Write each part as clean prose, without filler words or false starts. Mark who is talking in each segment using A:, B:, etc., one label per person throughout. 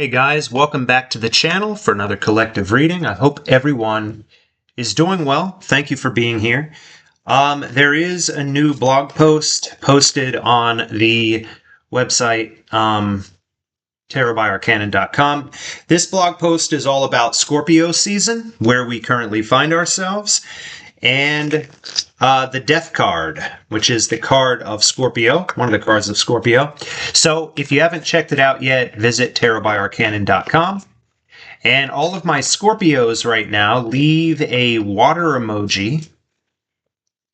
A: Hey guys, welcome back to the channel for another collective reading. I hope everyone is doing well. Thank you for being here. There is a new blog post posted on the website tarotbyarcanon.com. This blog post is all about Scorpio season, where we currently find ourselves, and the Death card, which is the card of Scorpio, one of the cards of Scorpio. So if you haven't checked it out yet, visit tarotbyarcanon.com. And all of my Scorpios right now, leave a water emoji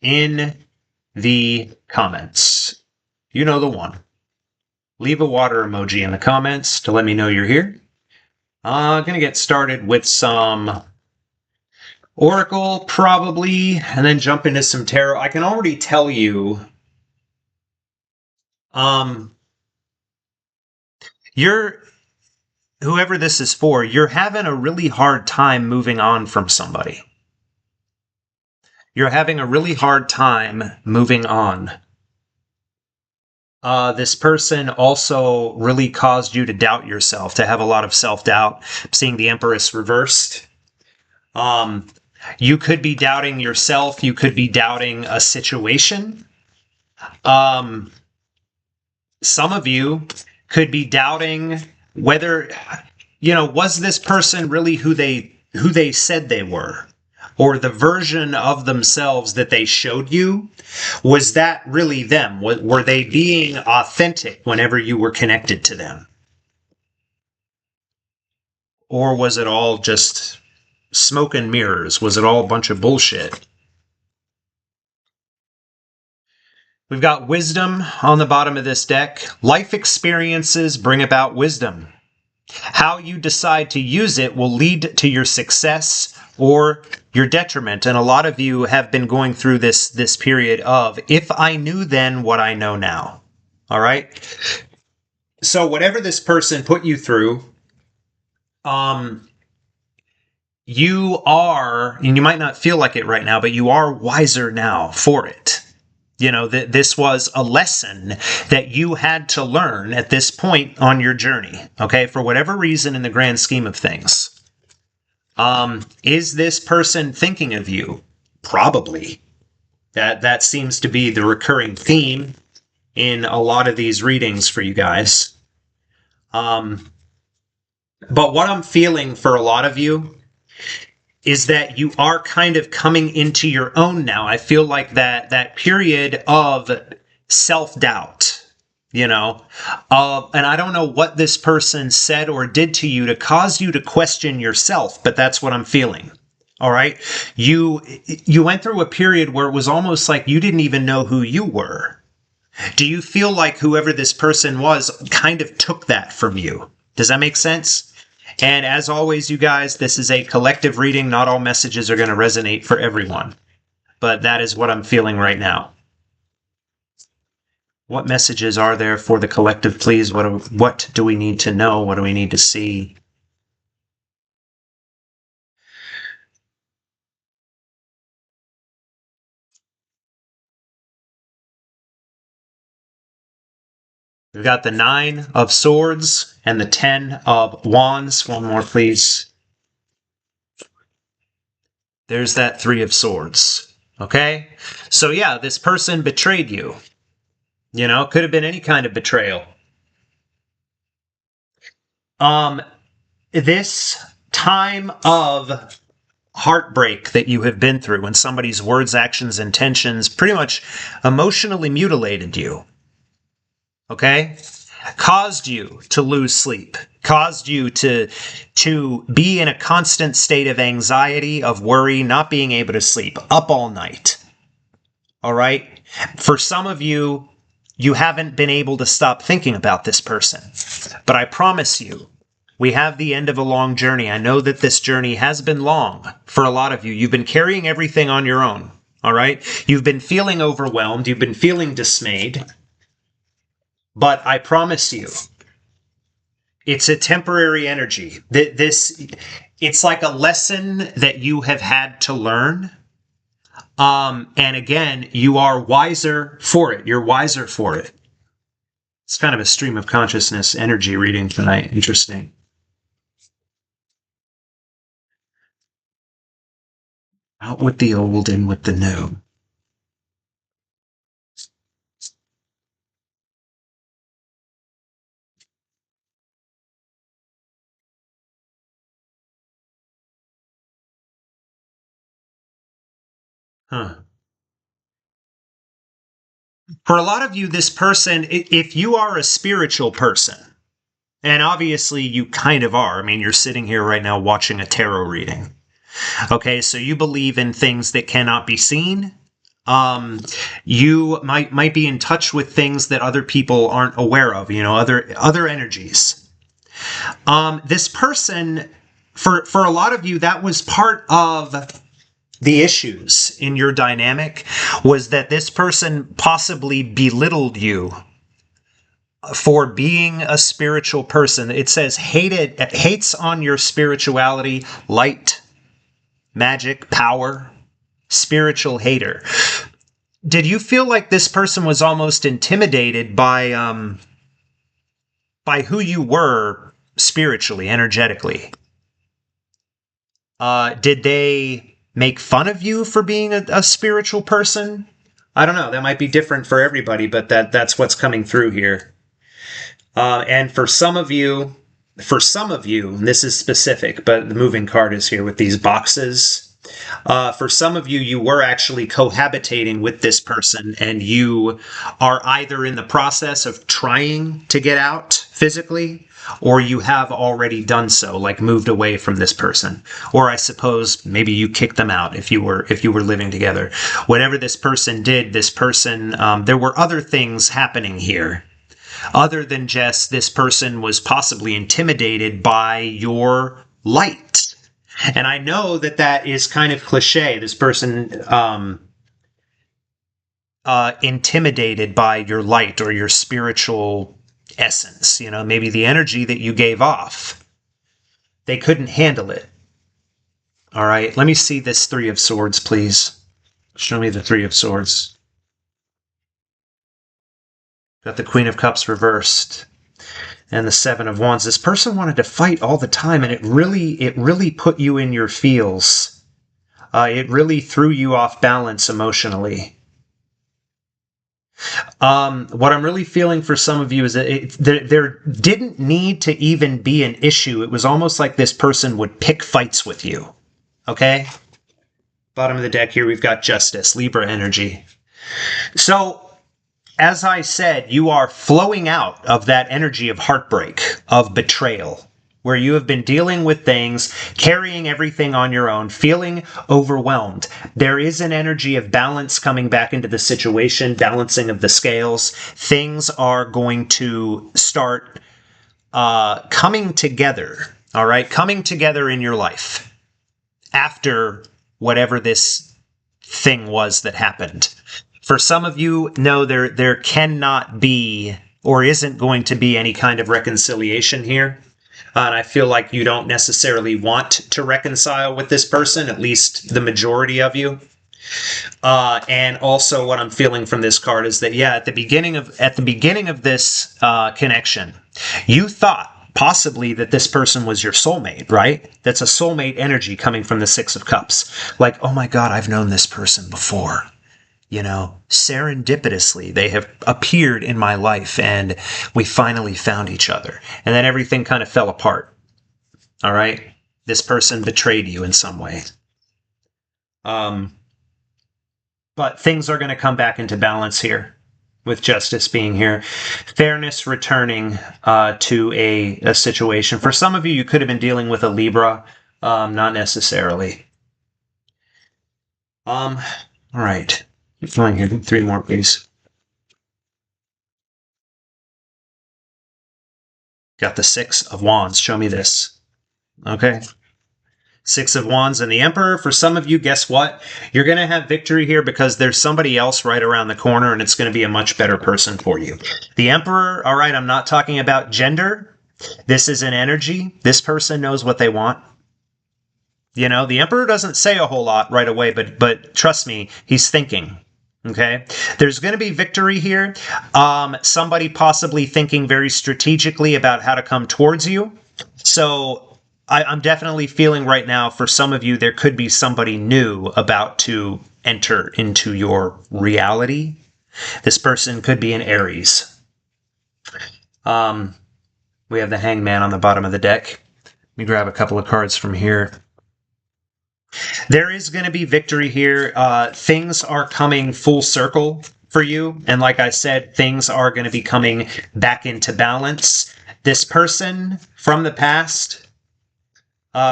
A: in the comments. You know the one. Leave a water emoji in the comments to let me know you're here. I'm going to get started with some Oracle, probably, and then jump into some tarot. I can already tell you, whoever this is for, you're having a really hard time moving on from somebody. You're having a really hard time moving on. This person also really caused you to doubt yourself, to have a lot of self-doubt. I'm seeing the Empress reversed. You could be doubting yourself. You could be doubting a situation. Some of you could be doubting whether, was this person really who they said they were? Or the version of themselves that they showed you, was that really them? Were they being authentic whenever you were connected to them? Or was it all just smoke and mirrors? Was it all a bunch of bullshit? We've got wisdom on the bottom of this deck. Life experiences bring about wisdom. How you decide to use it will lead to your success or your detriment. And a lot of you have been going through this period of, if I knew then what I know now. All right? So whatever this person put you through, you are, and you might not feel like it right now, but you are wiser now for it. This was a lesson that you had to learn at this point on your journey, okay? For whatever reason in the grand scheme of things. Is this person thinking of you? Probably. That seems to be the recurring theme in a lot of these readings for you guys. But what I'm feeling for a lot of you is that you are kind of coming into your own now. I feel like that period of self-doubt, and I don't know what this person said or did to you to cause you to question yourself, but that's what I'm feeling. All right? You went through a period where it was almost like you didn't even know who you were. Do you feel like whoever this person was kind of took that from you? Does that make sense? And as always, you guys, this is a collective reading. Not all messages are going to resonate for everyone. But that is what I'm feeling right now. What messages are there for the collective, please? What do we need to know? What do we need to see? We've got the 9 of Swords and the 10 of Wands. One more, please. There's that 3 of Swords. Okay? So yeah, this person betrayed you. Could have been any kind of betrayal. This time of heartbreak that you have been through when somebody's words, actions, intentions pretty much emotionally mutilated you. Okay? Caused you to lose sleep, caused you to be in a constant state of anxiety, of worry, not being able to sleep, up all night. All right? For some of you, you haven't been able to stop thinking about this person. But I promise you, we have the end of a long journey. I know that this journey has been long for a lot of you. You've been carrying everything on your own. All right? You've been feeling overwhelmed. You've been feeling dismayed. But I promise you, it's a temporary energy. It's like a lesson that you have had to learn. And again, you are wiser for it. You're wiser for it. It's kind of a stream of consciousness energy reading tonight. Interesting. Out with the old, in with the new. Huh. For a lot of you, this person, if you are a spiritual person, and obviously you kind of are. I mean, you're sitting here right now watching a tarot reading. Okay, so you believe in things that cannot be seen. You might be in touch with things that other people aren't aware of. You know, other energies. This person, for a lot of you, that was part of the issues in your dynamic, was that this person possibly belittled you for being a spiritual person. It says hates on your spirituality, light, magic, power, spiritual hater. Did you feel like this person was almost intimidated by who you were spiritually, energetically? Did they make fun of you for being a spiritual person? I don't know. That might be different for everybody, but that's what's coming through here. And for some of you, and this is specific, but the moving card is here with these boxes. For some of you, you were actually cohabitating with this person, and you are either in the process of trying to get out physically, or you have already done so, like moved away from this person. Or I suppose maybe you kicked them out if you were living together. Whatever this person did, there were other things happening here. Other than just this person was possibly intimidated by your light. And I know that is kind of cliche. This person intimidated by your light or your spiritual essence. You know, maybe the energy that you gave off. They couldn't handle it. All right, let me see this Three of Swords, please. Show me the Three of Swords. Got the Queen of Cups reversed and the Seven of Wands. This person wanted to fight all the time, and it really put you in your feels. It really threw you off balance emotionally. What I'm really feeling for some of you is that there didn't need to even be an issue. It was almost like this person would pick fights with you. Okay? Bottom of the deck here, we've got Justice, Libra energy. So, as I said, you are flowing out of that energy of heartbreak, of betrayal, where you have been dealing with things, carrying everything on your own, feeling overwhelmed. There is an energy of balance coming back into the situation, balancing of the scales. Things are going to start coming together, all right? Coming together in your life after whatever this thing was that happened. For some of you, no, there cannot be or isn't going to be any kind of reconciliation here. And I feel like you don't necessarily want to reconcile with this person, at least the majority of you. And also what I'm feeling from this card is that, yeah, at the beginning of this connection, you thought possibly that this person was your soulmate, right? That's a soulmate energy coming from the Six of Cups. Like, oh my God, I've known this person before. You know, serendipitously, they have appeared in my life and we finally found each other. And then everything kind of fell apart. All right? This person betrayed you in some way. But things are going to come back into balance here with Justice being here. Fairness returning to a situation. For some of you, you could have been dealing with a Libra. Not necessarily. All right. Keep going here. 3 more, please. Got the Six of Wands. Show me this. Okay. Six of Wands and the Emperor. For some of you, guess what? You're going to have victory here because there's somebody else right around the corner and it's going to be a much better person for you. The Emperor, all right, I'm not talking about gender. This is an energy. This person knows what they want. You know, the Emperor doesn't say a whole lot right away, but trust me, he's thinking. Okay, there's going to be victory here. Somebody possibly thinking very strategically about how to come towards you. So I'm definitely feeling right now, for some of you, there could be somebody new about to enter into your reality. This person could be an Aries. We have the Hangman on the bottom of the deck. Let me grab a couple of cards from here. There is going to be victory here. Things are coming full circle for you. And like I said, things are going to be coming back into balance. This person from the past,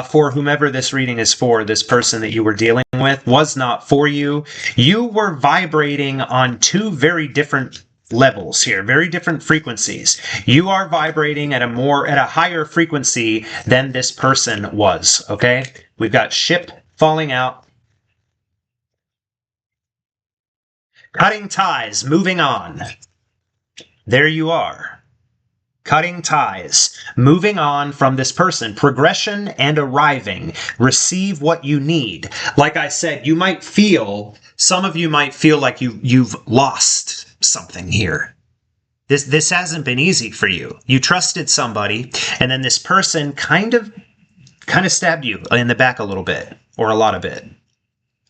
A: for whomever this reading is for, this person that you were dealing with was not for you. You were vibrating on two very different levels here, very different frequencies. You are vibrating at a higher frequency than this person was, okay? We've got ship falling out. Cutting ties, moving on. There you are. Cutting ties, moving on from this person, progression and arriving. Receive what you need. Like I said, some of you might feel like you've lost something here. This hasn't been easy for you. You trusted somebody, and then this person kind of stabbed you in the back a little bit, or a lot of it.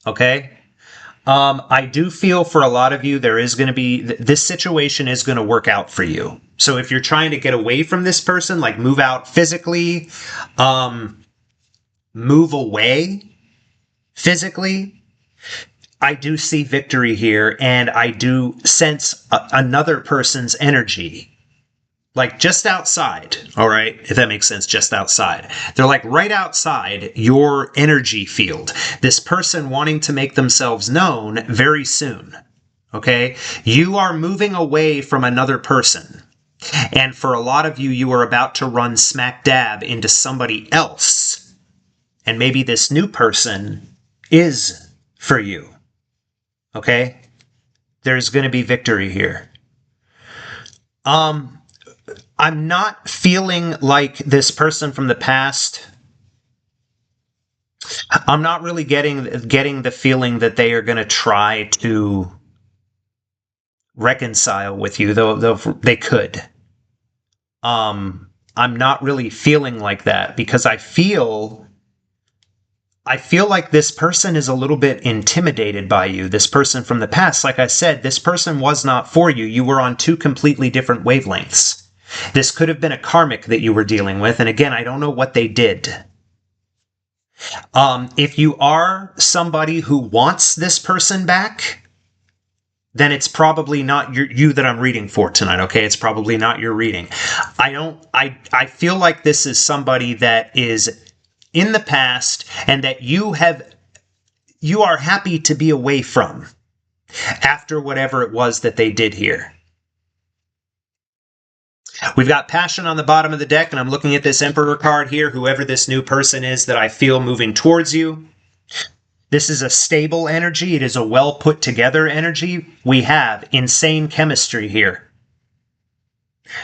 A: Okay? I do feel for a lot of you, this situation is going to work out for you. So if you're trying to get away from this person, like move out physically, move away physically, I do see victory here, and I do sense another person's energy. Like just outside, all right? If that makes sense, just outside. They're like right outside your energy field. This person wanting to make themselves known very soon, okay? You are moving away from another person. And for a lot of you, you are about to run smack dab into somebody else. And maybe this new person is for you, okay? There's going to be victory here. I'm not feeling like this person from the past. I'm not really getting the feeling that they are going to try to reconcile with you, though they could. I'm not really feeling like that, because I feel like this person is a little bit intimidated by you. This person from the past, like I said, this person was not for you. You were on two completely different wavelengths. This could have been a karmic that you were dealing with, and again, I don't know what they did. If you are somebody who wants this person back, then it's probably not you that I'm reading for tonight, okay? It's probably not your reading. I feel like this is somebody that is in the past and that you are happy to be away from after whatever it was that they did here. We've got passion on the bottom of the deck, and I'm looking at this Emperor card here, whoever this new person is that I feel moving towards you. This is a stable energy. It is a well put together energy. We have insane chemistry here.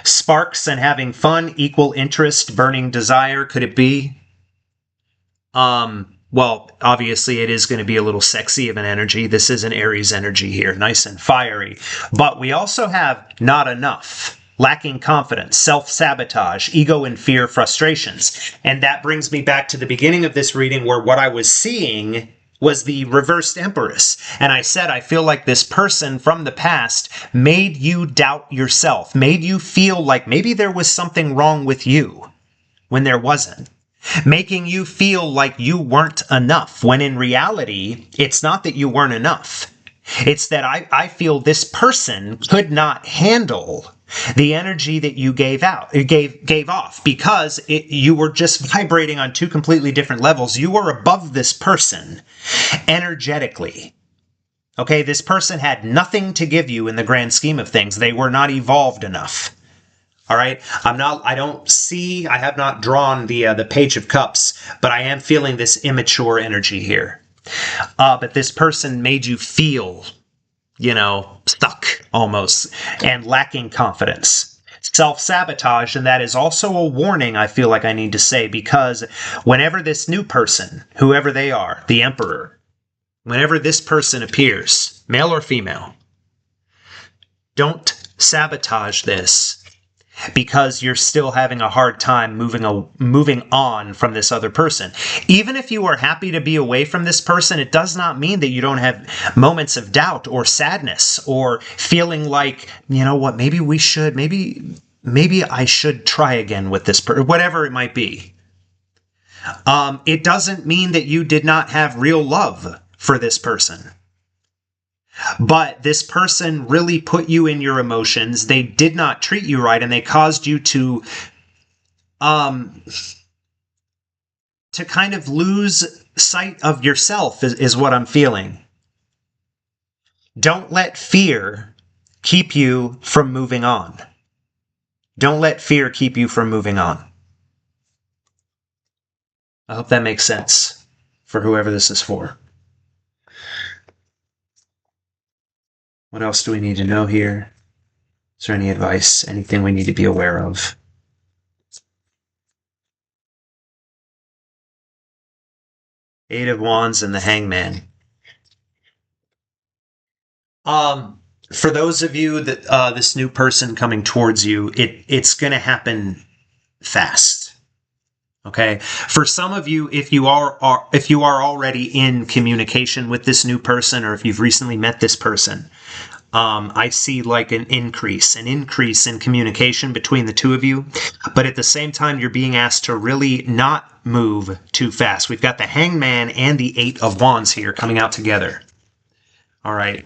A: Sparks and having fun, equal interest, burning desire. Could it be? Well, obviously it is going to be a little sexy of an energy. This is an Aries energy here, nice and fiery. But we also have not enough. Lacking confidence, self-sabotage, ego and fear, frustrations. And that brings me back to the beginning of this reading, where what I was seeing was the reversed Empress. And I said, I feel like this person from the past made you doubt yourself, made you feel like maybe there was something wrong with you when there wasn't. Making you feel like you weren't enough, when in reality, it's not that you weren't enough. It's that I feel this person could not handle the energy that you gave off, because you were just vibrating on two completely different levels. You were above this person energetically. Okay, this person had nothing to give you in the grand scheme of things. They were not evolved enough. All right, I have not drawn the Page of Cups, but I am feeling this immature energy here. But this person made you feel, stuck almost, and lacking confidence. Self-sabotage, and that is also a warning, I feel like I need to say, because whenever this new person, whoever they are, the Emperor, whenever this person appears, male or female, don't sabotage this. because you're still having a hard time moving on from this other person. Even if you are happy to be away from this person, it does not mean that you don't have moments of doubt or sadness or feeling like, you know what, maybe I should try again with this person, whatever it might be. It doesn't mean that you did not have real love for this person. But this person really put you in your emotions. They did not treat you right, and they caused you to kind of lose sight of yourself, is what I'm feeling. Don't let fear keep you from moving on. Don't let fear keep you from moving on. I hope that makes sense for whoever this is for. What else do we need to know here? Is there any advice? Anything we need to be aware of? Eight of Wands and the Hangman. For those of you that this new person coming towards you, it's going to happen fast. Okay. For some of you, if you are already in communication with this new person, or if you've recently met this person, I see like an increase in communication between the two of you. But at the same time, you're being asked to really not move too fast. We've got the Hangman and the Eight of Wands here coming out together. All right.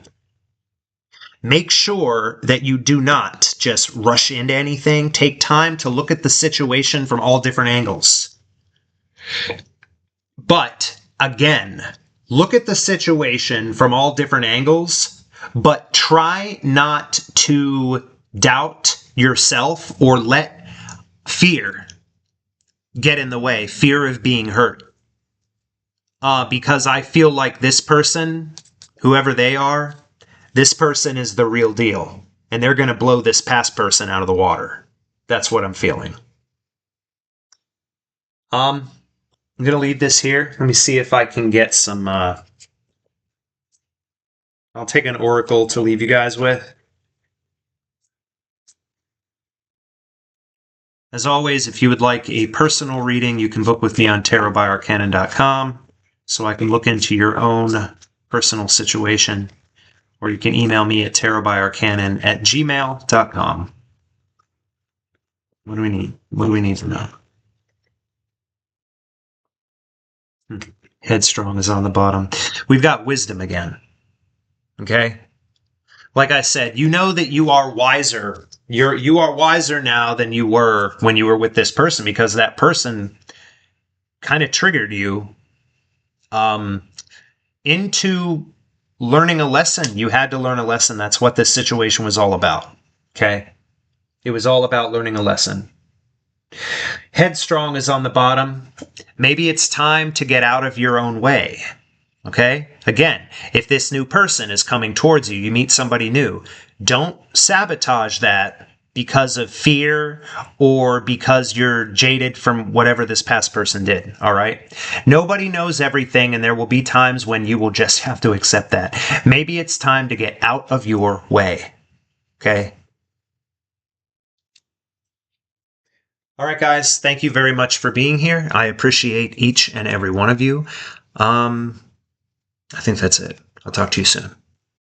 A: Make sure that you do not just rush into anything. Take time to look at the situation from all different angles. But again, look at the situation from all different angles, but try not to doubt yourself or let fear get in the way, fear of being hurt. Because I feel like this person, whoever they are, this person is the real deal, and they're going to blow this past person out of the water. That's what I'm feeling. I'm going to leave this here. Let me see if I can get some... I'll take an oracle to leave you guys with. As always, if you would like a personal reading, you can book with me on tarotbyarcanon.com so I can look into your own personal situation. Or you can email me at tarotbyarcanon@gmail.com. What do we need? What do we need to know? Headstrong is on the bottom. We've got wisdom again. Okay? Like I said, you know that you are wiser. You are wiser now than you were when you were with this person, because that person kind of triggered you into learning a lesson. You had to learn a lesson. That's what this situation was all about. Okay? It was all about learning a lesson. Headstrong is on the bottom. Maybe it's time to get out of your own way. Okay? Again, if this new person is coming towards you, you meet somebody new, don't sabotage that because of fear or because you're jaded from whatever this past person did. All right? Nobody knows everything, and there will be times when you will just have to accept that. Maybe it's time to get out of your way. Okay? All right, guys. Thank you very much for being here. I appreciate each and every one of you. I think that's it. I'll talk to you soon.